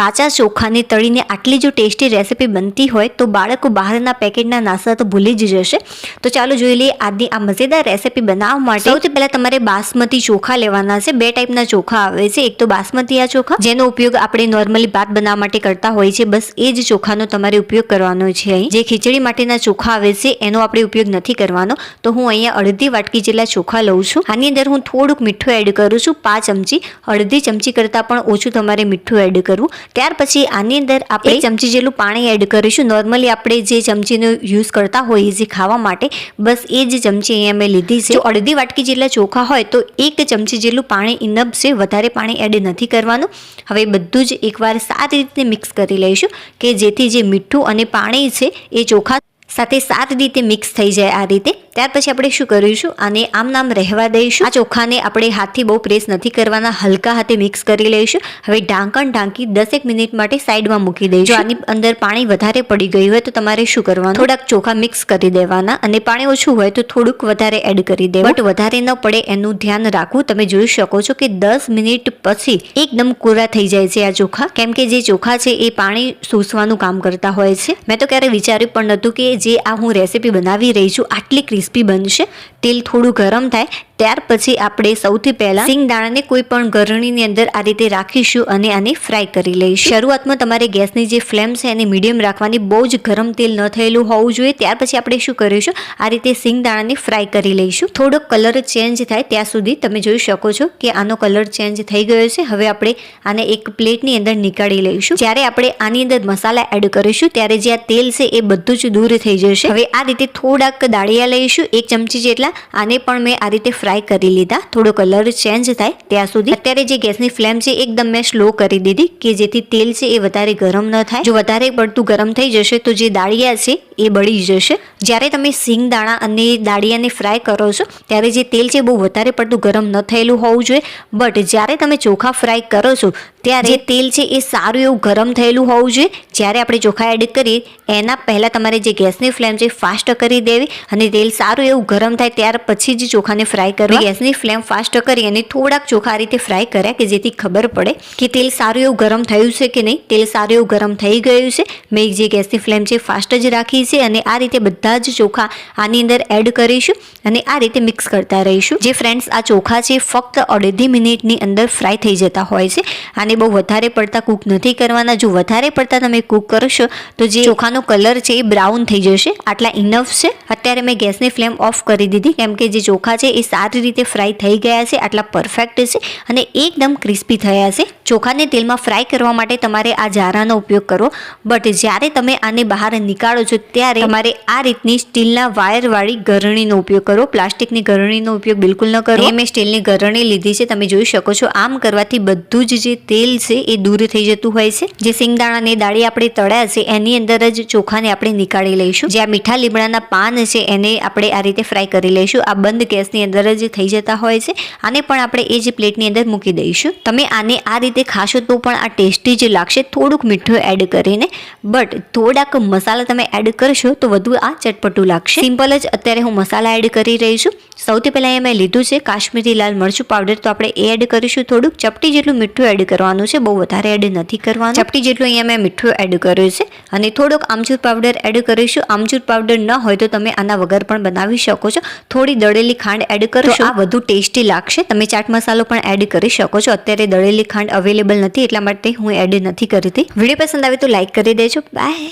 કાચા ચોખાને તળીને આટલી જો ટેસ્ટી રેસીપી બનતી હોય તો બાળકો બહારના પેકેટના નાસ્તા તો ભૂલી જ જશે. તો ચાલો જોઈ લઈએ આજની આ મજેદાર રેસીપી બનાવવા માટે. સૌથી પહેલા તમારે બાસમતી ચોખા લેવાના છે. બે ટાઈપના ચોખા આવે છે. એક તો બાસમતી આ ચોખા, જેનો ઉપયોગ આપણે નોર્મલી ભાત બનાવવા માટે કરતા હોય છે. બસ એ જ ચોખાનો તમારે ઉપયોગ કરવાનો છે. અહીં જે ખીચડી માટેના ચોખા આવે છે એનો આપણે ઉપયોગ નથી કરવાનો. તો હું અહીંયા અડધી વાટકી જેટલા ચોખા લઉં છું. આની અંદર હું થોડુંક મીઠું એડ કરું છું, 5 ચમચી. અડધી ચમચી કરતાં પણ ઓછું તમારે મીઠું એડ કરવું. ત્યાર પછી આની અંદર આપણે 1 ચમચી જેટલું પાણી એડ કરીશું. નોર્મલી આપણે જે ચમચીનો યુઝ કરતા હોઈએ છીએ ખાવા માટે, બસ એ જ ચમચી અહીંયા મેં લીધી છે. જો અડધી વાટકી જેટલા ચોખા હોય તો 1 ચમચી જેટલું પાણી ઇનફ છે, વધારે પાણી એડ નથી કરવાનું. હવે બધું જ એકવાર સારી રીતે મિક્સ કરી લઈશું કે જેથી જે મીઠું અને પાણી છે એ ચોખા સાથે સારી રીતે મિક્સ થઈ જાય આ રીતે. ત્યાર પછી આપણે શું કરીશું, આને આમ નામ રહેવા દઈશું. આ ચોખાને આપણે હાથથી બહુ પ્રેસ નથી કરવાના, હલકા હાથે મિક્સ કરી લઈશું. હવે ઢાંકણ ઢાંકી 10 મિનિટ માટે સાઈડમાં મૂકી દઈશું. આની અંદર પાણી વધારે પડી ગયું હોય તો તમારે શું કરવાનું, થોડાક ચોખા મિક્સ કરી દેવાના અને પાણી ઓછું હોય તો થોડુંક વધારે એડ કરી દેવું. બટ વધારે ન પડે એનું ધ્યાન રાખવું. તમે જોઈ શકો છો કે 10 મિનિટ પછી એકદમ કોરા થઈ જાય છે આ ચોખા, કેમ કે જે ચોખા છે એ પાણી શોષવાનું કામ કરતા હોય છે. મેં તો ક્યારે વિચાર્યું પણ નહોતું કે જે આ હું રેસીપી બનાવી રહી છું આટલી ક્રિસ્પી બનશે. તેલ થોડું ગરમ થાય ત્યાર પછી આપણે સૌથી પહેલા સિંગદાણાને કોઈ પણ ગરણીની અંદર આ રીતે રાખીશું અને આને ફ્રાય કરી લઈશું. શરૂઆતમાં તમારે ગેસની જે ફ્લેમ છે એને મીડિયમ રાખવાની, બહુ જ ગરમ તેલ ન થયેલું હોવું જોઈએ. ત્યાર પછી આપણે શું કરીશું, આ રીતે સિંગદાણાને ફ્રાય કરી લઈશું. થોડો કલર ચેન્જ થાય ત્યાં સુધી તમે જોઈ શકો છો કે આનો કલર ચેન્જ થઈ ગયો છે. હવે આપણે આને એક પ્લેટની અંદર નીકાળી લઈશું. જ્યારે આપણે આની અંદર મસાલા એડ કરીશું ત્યારે જે આ તેલ છે એ બધું જ દૂર થઈ જશે. હવે આ રીતે થોડાક દાળિયા લઈશું, 1 ચમચી જેટલા. આને પણ મેં આ રીતે ફ્રાય કરી લીધા, થોડો કલર ચેન્જ થાય ત્યાં સુધી. અત્યારે જે ગેસની ફ્લેમ છે એકદમ મેં સ્લો કરી દીધી કે જેથી તેલ છે એ વધારે ગરમ ન થાય. જો વધારે પડતું ગરમ થઈ જશે તો જે દાળિયા છે એ બળી જશે. જ્યારે તમે સિંગદાણા અને દાળિયાને ફ્રાય કરો છો ત્યારે જે તેલ છે બહુ વધારે પડતું ગરમ ન થયેલું હોવું જોઈએ. બટ જ્યારે તમે ચોખા ફ્રાય કરો છો ત્યારે જે તેલ છે એ સારું એવું ગરમ થયેલું હોવું જોઈએ. જ્યારે આપણે ચોખા એડ કરીએ એના પહેલાં તમારે જે ગેસની ફ્લેમ છે ફાસ્ટ કરી દેવી અને તેલ સારું એવું ગરમ થાય ત્યાર પછી જ ચોખાને ફ્રાય કરવા. ગેસની ફ્લેમ ફાસ્ટ કરી અને થોડાક ચોખા આ રીતે ફ્રાય કર્યા કે જેથી ખબર પડે કે તેલ સારું એવું ગરમ થયું છે કે નહીં. તેલ સારું એવું ગરમ થઈ ગયું છે. મેં જે ગેસની ફ્લેમ છે ફાસ્ટ જ રાખી છે અને આ રીતે બધા જ ચોખા આની અંદર એડ કરીશું અને આ રીતે મિક્સ કરતા રહીશું. જે ફ્રેન્ડ્સ આ ચોખા છે ફક્ત અડધી મિનિટની અંદર ફ્રાય થઈ જતા હોય છે. આને બહુ વધારે પડતા કૂક નથી કરવાના. જો વધારે પડતા તમે કૂક કરશો તો જે ચોખાનો કલર છે એ બ્રાઉન થઈ જશે. આટલા ઇનફ છે. અત્યારે મેં ગેસની ફ્લેમ ઓફ કરી દીધી કેમ કે જે ચોખા છે એ સારી રીતે ફ્રાય થઈ ગયા છે. આટલા પરફેક્ટ છે અને એકદમ ક્રિસ્પી થયા છે. ચોખાને તેલમાં ફ્રાય કરવા માટે તમારે આ જારાનો ઉપયોગ કરવો. બટ જ્યારે તમે આને બહાર નીકાળો છો ત્યારે તમારે આ રીતની સ્ટીલના વાયરવાળી ગરણીનો ઉપયોગ કરવો. પ્લાસ્ટિકની ગરણીનો ઉપયોગ બિલકુલ ન કરવો. મેં સ્ટીલની ગરણી લીધી છે, તમે જોઈ શકો છો. આમ કરવાથી બધું જ જે તેલ છે એ દૂર થઈ જતું હોય છે. જે સિંગદાણા ને દાળી આપણે તળ્યા છે એની અંદર જ ચોખાને આપણે નીકાળી લઈશું. જે આ મીઠા લીમડાના પાન છે એને આપણે આ રીતે ફ્રાય કરી લઈશું. આ બંધ ગેસની અંદર જ થઈ જતા હોય છે. આને પણ આપણે એ જ પ્લેટની અંદર મૂકી દઈશું. તમે આને આ રીતે ખાશો તો પણ આ ટેસ્ટી જ લાગશે, થોડુંક મીઠું એડ કરીને. બટ થોડાક મસાલા તમે એડ કરશો તો વધુ આ ચટપટું લાગશે. સિમ્પલ જ અત્યારે હું મસાલા એડ કરી રહી છું. સૌથી પહેલાં અહીંયા મેં લીધું છે કાશ્મીરી લાલ મરચું પાવડર, તો આપણે એ એડ કરીશું. થોડુંક ચપટી જેટલું મીઠું એડ કરવાનું છે, બહુ વધારે એડ નથી કરવાનું. ચપટી જેટલું અહીંયા મેં મીઠું એડ કર્યું છે અને થોડોક આમચૂર પાવડર એડ કરીશું. આમચૂર પાવડર ન હોય તો તમે આના વગર પણ બનાવી શકો છો. થોડી દળેલી ખાંડ એડ કરશો, આ વધુ ટેસ્ટી લાગશે. તમે ચાટ મસાલો પણ એડ કરી શકો છો. અત્યારે દળેલી ખાંડ અવેલેબલ નથી એટલા માટે હું એડ નથી કરતી. વિડીયો પસંદ આવે તો લાઈક કરી દેજો. બાય.